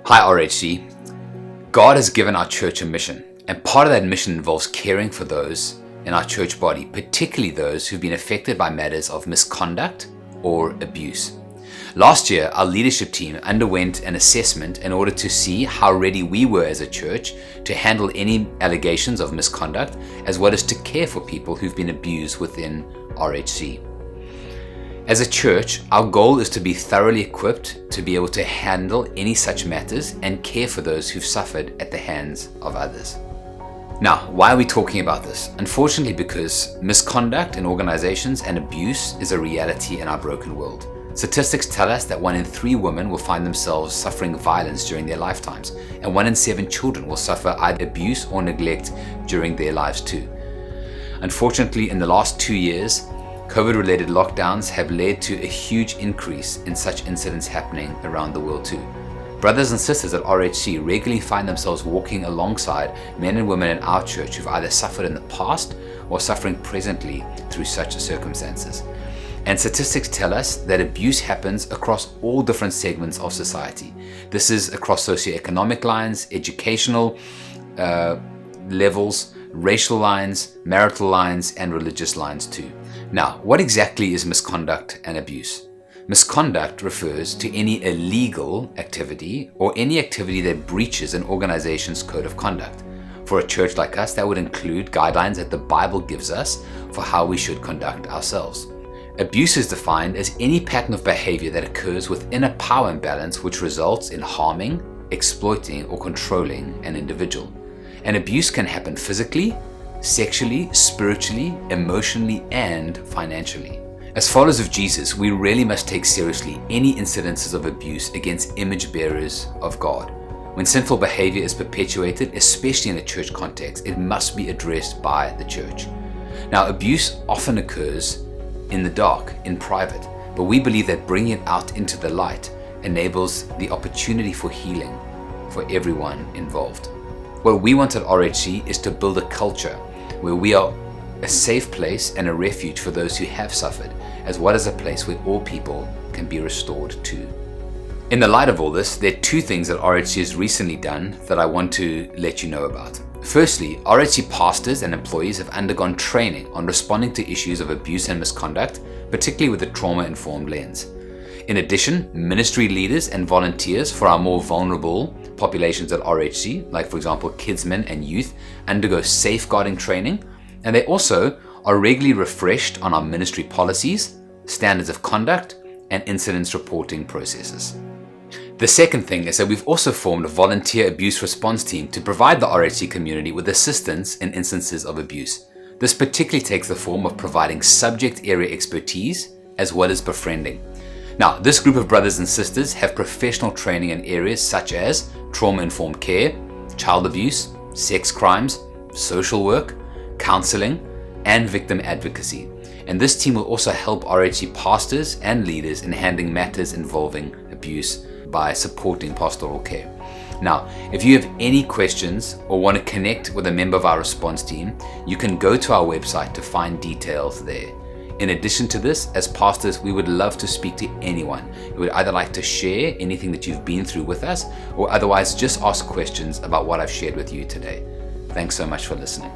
Hi RHC. God has given our church a mission, and part of that mission involves caring for those in our church body, particularly those who've been affected by matters of misconduct or abuse. Last year, our leadership team underwent an assessment in order to see how ready we were as a church to handle any allegations of misconduct, as well as to care for people who've been abused within RHC. As a church, our goal is to be thoroughly equipped to be able to handle any such matters and care for those who've suffered at the hands of others. Now, why are we talking about this? Unfortunately, because misconduct in organizations and abuse is a reality in our broken world. Statistics tell us that 1 in 3 women will find themselves suffering violence during their lifetimes, and 1 in 7 children will suffer either abuse or neglect during their lives too. Unfortunately, in the last 2 years, COVID-related lockdowns have led to a huge increase in such incidents happening around the world too. Brothers and sisters at RHC regularly find themselves walking alongside men and women in our church who've either suffered in the past or suffering presently through such circumstances. And statistics tell us that abuse happens across all different segments of society. This is across socioeconomic lines, educational levels, racial lines, marital lines, and religious lines too. Now, what exactly is misconduct and abuse? Misconduct refers to any illegal activity or any activity that breaches an organization's code of conduct. For a church like us, that would include guidelines that the Bible gives us for how we should conduct ourselves. Abuse is defined as any pattern of behavior that occurs within a power imbalance which results in harming, exploiting, or controlling an individual. And abuse can happen physically, sexually, spiritually, emotionally, and financially. As followers of Jesus, we really must take seriously any incidences of abuse against image bearers of God. When sinful behavior is perpetuated, especially in a church context, it must be addressed by the church. Now, abuse often occurs in the dark, in private, but we believe that bringing it out into the light enables the opportunity for healing for everyone involved. What we want at RHC is to build a culture where we are a safe place and a refuge for those who have suffered, as well as a place where all people can be restored to. In the light of all this, there are 2 things that RHC has recently done that I want to let you know about. Firstly, RHC pastors and employees have undergone training on responding to issues of abuse and misconduct, particularly with a trauma-informed lens. In addition, ministry leaders and volunteers for our more vulnerable populations at RHC, like for example kidsmen and youth, undergo safeguarding training, and they also are regularly refreshed on our ministry policies, standards of conduct, and incidents reporting processes. The second thing is that we've also formed a volunteer abuse response team to provide the RHC community with assistance in instances of abuse. This particularly takes the form of providing subject area expertise as well as befriending. Now, this group of brothers and sisters have professional training in areas such as trauma-informed care, child abuse, sex crimes, social work, counseling, and victim advocacy. And this team will also help RHC pastors and leaders in handling matters involving abuse by supporting pastoral care. Now, if you have any questions or want to connect with a member of our response team, you can go to our website to find details there. In addition to this, as pastors, we would love to speak to anyone who would either like to share anything that you've been through with us or otherwise just ask questions about what I've shared with you today. Thanks so much for listening.